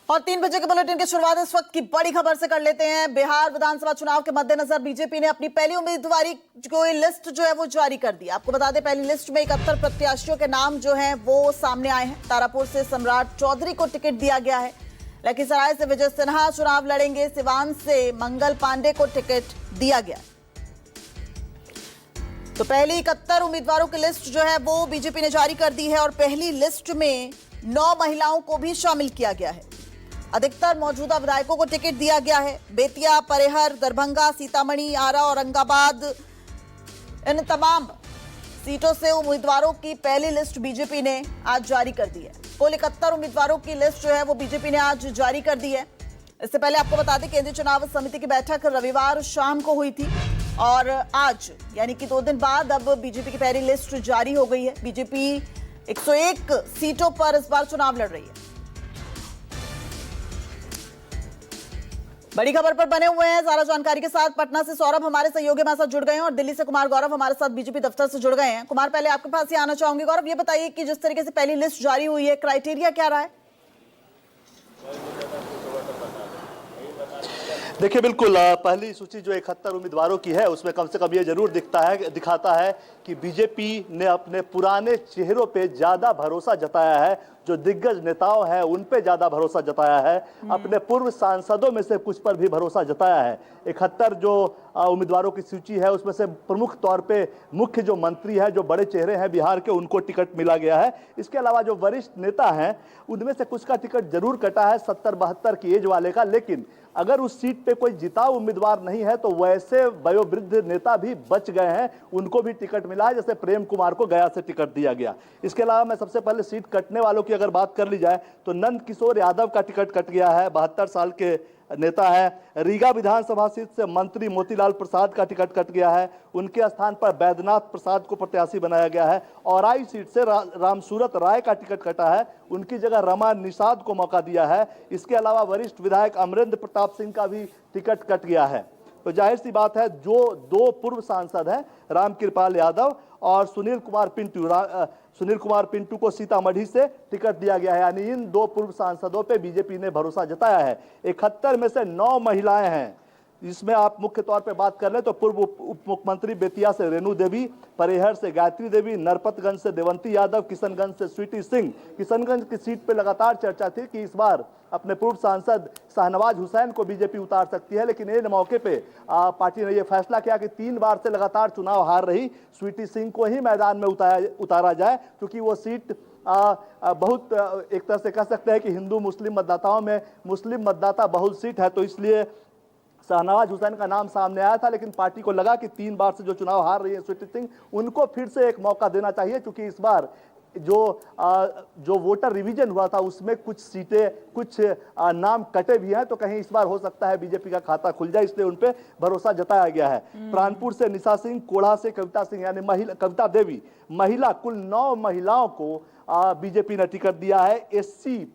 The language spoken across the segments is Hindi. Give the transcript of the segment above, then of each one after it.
और 3 बजे के बुलेटिन की शुरुआत इस वक्त की बड़ी खबर से कर लेते हैं। बिहार विधानसभा चुनाव के मद्देनजर बीजेपी ने अपनी पहली उम्मीदवारी को लिस्ट जो है वो जारी कर दी। आपको बता दें, पहली लिस्ट में 71 प्रत्याशियों के नाम जो हैं वो सामने आए हैं। तारापुर से सम्राट चौधरी को टिकट दिया गया है। लखीसराय से विजय सिन्हा चुनाव लड़ेंगे। सिवान से मंगल पांडे को टिकट दिया गया। तो पहली 71 उम्मीदवारों की लिस्ट जो है वो बीजेपी ने जारी कर दी है और पहली लिस्ट में 9 महिलाओं को भी शामिल किया गया है। अधिकतर मौजूदा विधायकों को टिकट दिया गया है। बेतिया, परेहर, दरभंगा, सीतामढ़ी, आरा, औरंगाबाद, इन तमाम सीटों से उम्मीदवारों की पहली लिस्ट बीजेपी ने आज जारी कर दी है। कुल 71 उम्मीदवारों की लिस्ट जो है वो बीजेपी ने आज जारी कर दी है। इससे पहले आपको बता दें, केंद्रीय चुनाव समिति की बैठक रविवार शाम को हुई थी और आज यानी कि 2 दिन बाद अब बीजेपी की पहली लिस्ट जारी हो गई है। बीजेपी 101 सीटों पर इस बार चुनाव लड़ रही है। बड़ी खबर पर बने हुए हैं। ज्यादा जानकारी के साथ पटना से सौरभ हमारे सहयोगी हमारे साथ जुड़ गए हैं और दिल्ली से कुमार गौरव हमारे साथ बीजेपी दफ्तर से जुड़ गए हैं। कुमार, पहले आपके पास ही आना चाहूंगी। गौरव, ये बताइए कि जिस तरीके से पहली लिस्ट जारी हुई है, क्राइटेरिया क्या रहा है? देखिए, बिल्कुल पहली सूची जो 71 उम्मीदवारों की है उसमें कम से कम ये जरूर दिखाता है कि बीजेपी ने अपने पुराने चेहरों पे ज्यादा भरोसा जताया है। जो दिग्गज नेताओं हैं उन पे ज्यादा भरोसा जताया है। अपने पूर्व सांसदों में से कुछ पर भी भरोसा जताया है। 71 जो उम्मीदवारों की सूची है उसमें से प्रमुख तौर पे मुख्य जो मंत्री हैं, जो बड़े चेहरे हैं बिहार के, उनको टिकट मिला गया है। इसके अलावा जो वरिष्ठ नेता हैं उनमें से कुछ का टिकट जरूर कटा है 70-72 की एज वाले का, लेकिन अगर उस सीट पे कोई जिताऊ उम्मीदवार नहीं है तो वैसे वयोवृद्ध नेता भी बच गए हैं, उनको भी टिकट मिला है। जैसे प्रेम कुमार को गया से टिकट दिया गया। इसके अलावा मैं सबसे पहले सीट कटने वालों की अगर बात कर ली जाए तो नंद किशोर यादव का टिकट कट गया है। 72 साल के नेता है। रीगा विधानसभा सीट से मंत्री मोतीलाल प्रसाद का टिकट कट गया है। उनके स्थान पर बैद्यनाथ प्रसाद को प्रत्याशी बनाया गया है। औराई सीट से रामसूरत राय का टिकट कटा है। उनकी जगह रमा निषाद को मौका दिया है। इसके अलावा वरिष्ठ विधायक अमरेंद्र प्रताप सिंह का भी टिकट कट गया है। तो जाहिर सी बात है, जो 2 पूर्व सांसद हैं, रामकृपाल यादव और सुनील कुमार पिंटू को सीतामढ़ी से टिकट दिया गया है। यानी इन 2 पूर्व सांसदों पे बीजेपी ने भरोसा जताया है। 71 में से 9 महिलाएं हैं। इसमें आप मुख्य तौर पे बात कर लें तो पूर्व उप मुख्यमंत्री बेतिया से रेणु देवी, परेहर से गायत्री देवी, नरपतगंज से देवंती यादव, किशनगंज से स्वीटी सिंह। किशनगंज की सीट पे लगातार चर्चा थी कि इस बार अपने पूर्व सांसद शाहनवाज हुसैन को बीजेपी उतार सकती है, लेकिन इन मौके पे पार्टी ने यह फैसला किया कि 3 बार से लगातार चुनाव हार रही स्वीटी सिंह को ही मैदान में उतारा जाए, क्योंकि वो सीट बहुत एक तरह से कह सकते हैं कि हिंदू मुस्लिम मतदाताओं में मुस्लिम मतदाता बहुल सीट है। तो इसलिए शाहनवाज हुसैन का नाम सामने आया था, लेकिन पार्टी को लगा कि 3 बार से जो चुनाव हार रही है स्वीटी सिंह, उनको फिर से एक मौका देना चाहिए, क्योंकि इस बार जो वोटर रिवीजन हुआ था उसमें कुछ सीटें, कुछ नाम कटे भी हैं। तो कहीं इस बार हो सकता है बीजेपी का खाता खुल जाए, इसलिए उन पे भरोसा जताया गया है। प्राणपुर से निशा सिंह, कोढ़ा से कविता सिंह यानी कविता देवी महिला, कुल 9 महिलाओं को बीजेपी ने टिकट दिया है।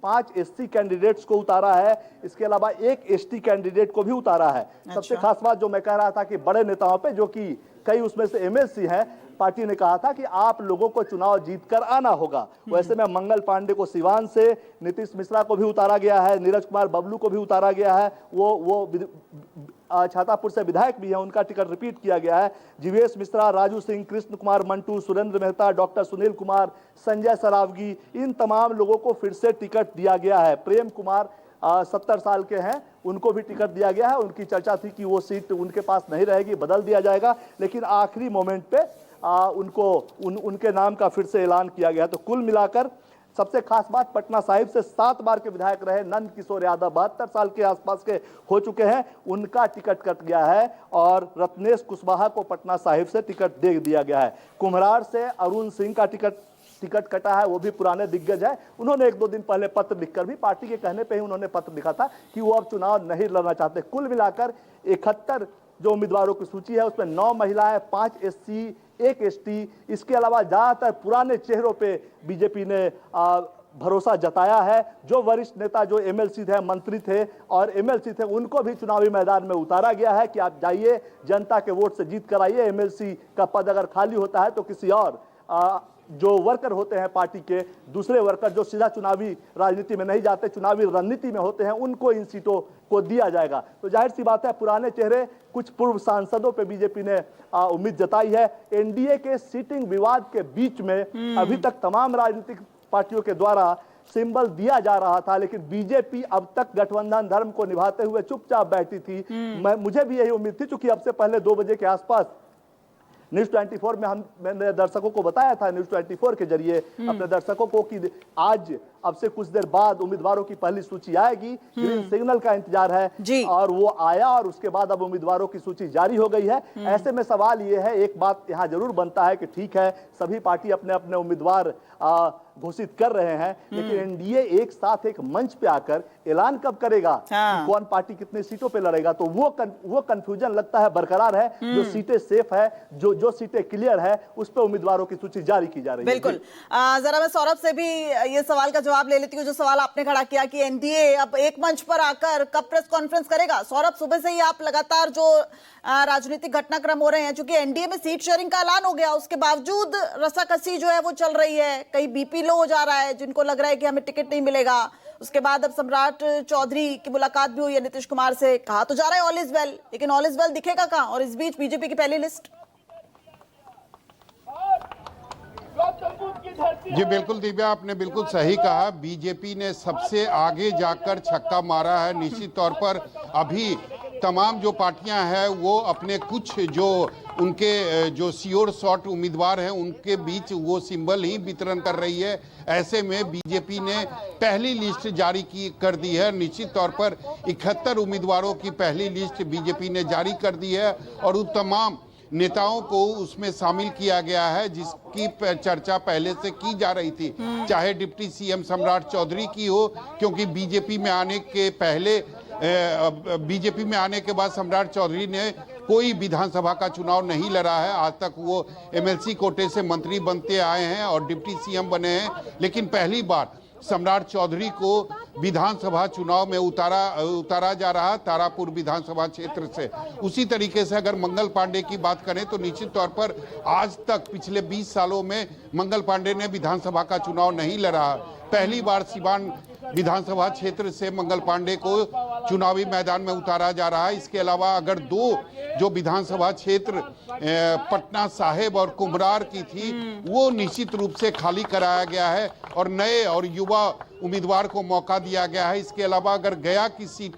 5 एससी कैंडिडेट्स को उतारा है। इसके अलावा 1 एसटी कैंडिडेट को भी उतारा है। सबसे खास बात जो मैं कह रहा था कि बड़े नेताओं पे, जो कि कई उसमें से एमएलसी हैं, पार्टी ने कहा था कि आप लोगों को चुनाव जीतकर आना होगा। वैसे में मंगल पांडे को सिवान से, नीतीश मिश्रा को भी उतारा गया है, नीरज कुमार बबलू को भी उतारा गया है। वो छातापुर से विधायक भी है, उनका टिकट रिपीट किया गया है। जीवेश मिश्रा, राजू सिंह, कृष्ण कुमार मंटू, सुरेंद्र मेहता, डॉक्टर सुनील कुमार, संजय सरावगी, इन तमाम लोगों को फिर से टिकट दिया गया है। प्रेम कुमार 70 साल के हैं, उनको भी टिकट दिया गया है। उनकी चर्चा थी कि वो सीट उनके पास नहीं रहेगी, बदल दिया जाएगा, लेकिन आखिरी मोमेंट पे उनके नाम का फिर से ऐलान किया गया। तो कुल मिलाकर सबसे खास बात, पटना साहिब से 7 बार के विधायक रहे नंद किशोर यादव, 72 साल के आसपास के हो चुके हैं, उनका टिकट कट गया है। और रत्नेश कुशवाहा को पटना साहिब से टिकट दे दिया गया है। कुम्हरार से अरुण सिंह का टिकट कटा है, वो भी पुराने दिग्गज है। उन्होंने 1-2 दिन पहले पत्र लिखकर भी, पार्टी के कहने पे ही उन्होंने पत्र लिखा था कि वो अब चुनाव नहीं लड़ना चाहते। कुल मिलाकर 71 जो उम्मीदवारों की सूची है उसमें 9 महिलाएं, 5 एससी, 1 एसटी। इसके अलावा ज्यादातर पुराने चेहरों पे बीजेपी ने भरोसा जताया है। जो वरिष्ठ नेता, जो एमएलसी थे, मंत्री थे और एमएलसी थे, उनको भी चुनावी मैदान में उतारा गया है कि आप जाइए, जनता के वोट से जीत कर आइए। एमएलसी का पद अगर खाली होता है तो किसी और जो वर्कर होते हैं पार्टी के, दूसरे वर्कर जो सीधा चुनावी राजनीति में नहीं जाते, चुनावी रणनीति में होते हैं, उनको इन सीटों को दिया जाएगा। तो जाहिर सी बात है, पुराने चेहरे, कुछ पूर्व सांसदों पे बीजेपी ने उम्मीद जताई है। एनडीए के सीटिंग विवाद के बीच में अभी तक तमाम राजनीतिक पार्टियों के द्वारा सिंबल दिया जा रहा था, लेकिन बीजेपी अब तक गठबंधन धर्म को निभाते हुए चुपचाप बैठी थी। मुझे भी यही उम्मीद थी, क्योंकि अब से पहले 2 बजे के आसपास न्यूज 24 में मैंने दर्शकों को बताया था, न्यूज 24 के जरिए अपने दर्शकों को, कि आज अब से कुछ देर बाद उम्मीदवारों की पहली सूची आएगी, ग्रीन सिग्नल का इंतजार है, और वो आया और उसके बाद अब उम्मीदवारों की सूची जारी हो गई है। ऐसे में सवाल ये है, एक बात यहाँ जरूर बनता है कि ठीक है, सभी पार्टी अपने अपने उम्मीदवार घोषित कर रहे हैं, लेकिन एनडीए एक साथ एक मंच पे आकर ऐलान कब करेगा कि कौन पार्टी कितने सीटों पे लड़ेगा, तो वो कंफ्यूजन लगता है बरकरार है। जो सीटें सेफ है, जो सीटें क्लियर है, उस पे उम्मीदवारों की सूची जारी की जा रही है। बिल्कुल। जरा मैं सौरभ से भी ये सवाल का जवाब ले लेती हूँ, जो सवाल आपने खड़ा किया कि एनडीए अब एक मंच पर आकर कब प्रेस कॉन्फ्रेंस करेगा। सौरभ, सुबह से ही आप लगातार जो राजनीतिक घटनाक्रम हो रहे हैं, चूंकि एनडीए में सीट शेयरिंग का ऐलान हो गया, उसके बावजूद रस्साकसी जो है वो चल रही है, कहीं बीपी लो हो जा रहा है, जिनको लग रहा है कि हमें टिकट नहीं मिलेगा। उसके बाद अब सम्राट चौधरी की मुलाकात भी हुई है नीतीश कुमार से, कहा तो जा रहा है ऑल इज वेल, लेकिन ऑल इज वेल दिखेगा कहां? और इस बीच बीजेपी की पहली लिस्ट। जी बिल्कुल दिव्या, आपने बिल्कुल सही कहा। बीजेपी ने सबसे आगे जाकर छक्का मारा है। निश्चित तौर पर अभी तमाम जो पार्टियां हैं वो अपने कुछ जो उनके जो श्योर शॉट उम्मीदवार हैं उनके बीच वो सिंबल ही वितरण कर रही है। ऐसे में बीजेपी ने पहली लिस्ट जारी कर दी है। निश्चित तौर पर 71 उम्मीदवारों की पहली लिस्ट बीजेपी ने जारी कर दी है और उन तमाम नेताओं को उसमें शामिल किया गया है जिसकी चर्चा पहले से की जा रही थी, चाहे डिप्टी सीएम सम्राट चौधरी की हो, क्योंकि बीजेपी में आने के बाद सम्राट चौधरी ने कोई विधानसभा का चुनाव नहीं लड़ा है। आज तक वो एमएलसी कोटे से मंत्री बनते आए हैं और डिप्टी सीएम बने हैं, लेकिन पहली बार सम्राट चौधरी को विधानसभा चुनाव में उतारा जा रहा तारापुर विधानसभा क्षेत्र से। उसी तरीके से अगर मंगल पांडे की बात करें तो निश्चित तौर पर आज तक पिछले 20 सालों में मंगल पांडे ने विधानसभा का चुनाव नहीं लड़ा। पहली बार सिवान विधानसभा क्षेत्र से मंगल पांडे को चुनावी मैदान में उतारा जा रहा है। इसके अलावा अगर 2 जो विधानसभा क्षेत्र पटना साहिब और कुम्हरार की थी वो निश्चित रूप से खाली कराया गया है और नए और युवा उम्मीदवार को मौका दिया गया है। इसके अलावा अगर गया की सीट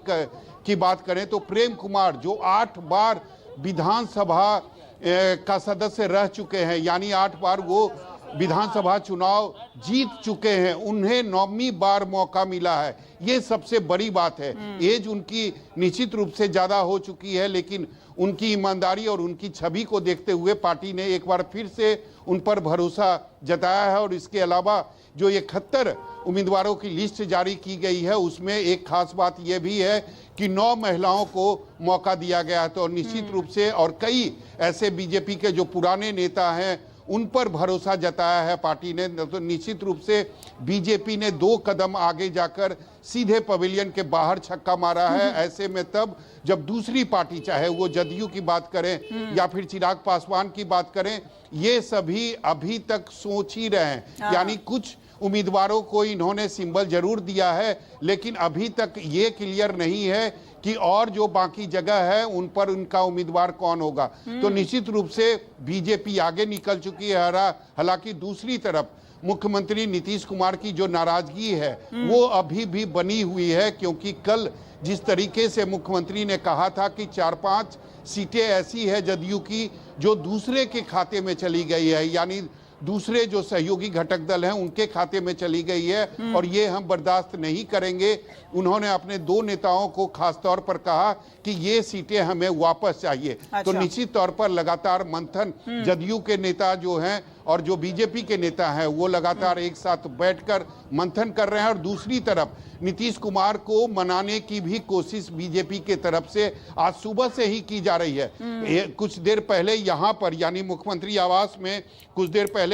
की बात करें तो प्रेम कुमार जो 8 बार विधानसभा का सदस्य रह चुके हैं, यानी 8 बार वो विधानसभा चुनाव जीत चुके हैं, उन्हें 9वीं बार मौका मिला है। ये सबसे बड़ी बात है। एज उनकी निश्चित रूप से ज्यादा हो चुकी है, लेकिन उनकी ईमानदारी और उनकी छवि को देखते हुए पार्टी ने एक बार फिर से उन पर भरोसा जताया है। और इसके अलावा जो 71 उम्मीदवारों की लिस्ट जारी की गई है उसमें एक खास बात यह भी है कि 9 महिलाओं को मौका दिया गया है। तो निश्चित रूप से और कई ऐसे बीजेपी के जो पुराने नेता हैं उन पर भरोसा जताया है पार्टी ने। तो निश्चित रूप से बीजेपी ने 2 कदम आगे जाकर सीधे पवेलियन के बाहर छक्का मारा है। ऐसे में तब जब दूसरी पार्टी, चाहे वो जदयू की बात करें या फिर चिराग पासवान की बात करें, ये सभी अभी तक सोच ही रहे हैं। यानी कुछ उम्मीदवारों को इन्होंने सिंबल जरूर दिया है, लेकिन अभी तक ये क्लियर नहीं है कि और जो बाकी जगह है उन पर उनका उम्मीदवार कौन होगा। तो निश्चित रूप से बीजेपी आगे निकल चुकी है। हालांकि दूसरी तरफ मुख्यमंत्री नीतीश कुमार की जो नाराजगी है वो अभी भी बनी हुई है, क्योंकि कल जिस तरीके से मुख्यमंत्री ने कहा था कि 4-5 सीटें ऐसी है जदयू की जो दूसरे के खाते में चली गई है, यानी दूसरे जो सहयोगी घटक दल हैं उनके खाते में चली गई है और ये हम बर्दाश्त नहीं करेंगे। उन्होंने अपने 2 नेताओं को खास तौर पर कहा कि ये सीटें हमें वापस चाहिए। तो निश्चित तौर पर लगातार मंथन जदयू के नेता जो हैं और जो बीजेपी के नेता हैं वो लगातार एक साथ बैठकर मंथन कर रहे हैं। और दूसरी तरफ नीतीश कुमार को मनाने की भी कोशिश बीजेपी के तरफ से आज सुबह से ही की जा रही है। कुछ देर पहले यहाँ पर यानी मुख्यमंत्री आवास में कुछ देर पहले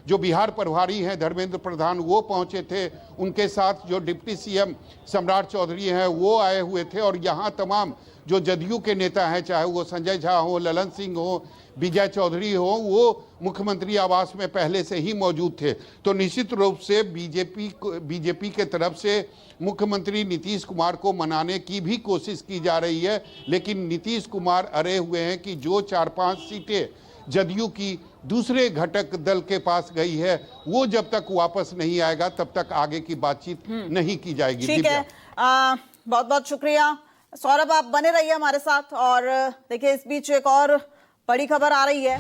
जो बिहार प्रभारी हैं धर्मेंद्र प्रधान वो पहुंचे थे, उनके साथ जो डिप्टी सीएम सम्राट चौधरी हैं वो आए हुए थे और यहाँ तमाम जो जदयू के नेता हैं, चाहे वो संजय झा हो, ललन सिंह हो, विजय चौधरी हो, वो मुख्यमंत्री आवास में पहले से ही मौजूद थे। तो निश्चित रूप से बीजेपी के तरफ से मुख्यमंत्री नीतीश कुमार को मनाने की भी कोशिश की जा रही है, लेकिन नीतीश कुमार अड़े हुए हैं कि जो 4-5 सीटें जदयू की दूसरे घटक दल के पास गई है, वो जब तक वापस नहीं आएगा तब तक आगे की बातचीत नहीं की जाएगी। ठीक है, बहुत बहुत शुक्रिया सौरभ, आप बने रहिए हमारे साथ। और देखिए, इस बीच एक और बड़ी खबर आ रही है